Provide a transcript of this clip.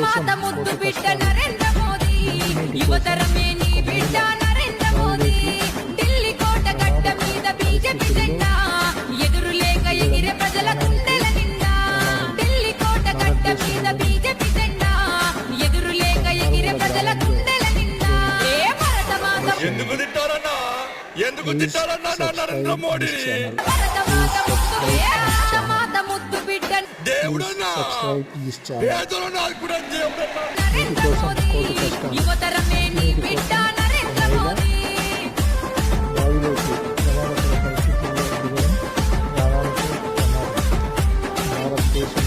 మాత ముద్దు బిడ్డ నరేంద్ర మోదీ, యువతరమే నీ బిడ్డ నరేంద్ర మోదీ. ఢిల్లీ కోట గడ్డ మీద బీజేపీ జెండా, ఎదురు లేక ఎగిరే ప్రజల గుండెల నిండా. ఢిల్లీ కోట గడ్డ మీద బీజేపీ జెండా, ఎదురు లేక ఎగిరే ప్రజల గుండెల నిండా. ఏ భారత మాత ఎందుకు తిట్టారన్నా, ఎందుకు తిట్టారన్నా నరేంద్ర మోడీ? భారత మాత ముద్దు మాత ముద్దు బిడ్డ దేవుడన్నా, పేదల నాయకుడు దేవుడన్నా. నరేంద్ర మోదీ, యువతరమే నీ బిడ్డ నరేంద్ర మోదీ. వాయులోకి ప్రమాదకర పరిస్థితుల్లో దిగడం, ప్రాణాలకు ప్రమాదం. భారతదేశం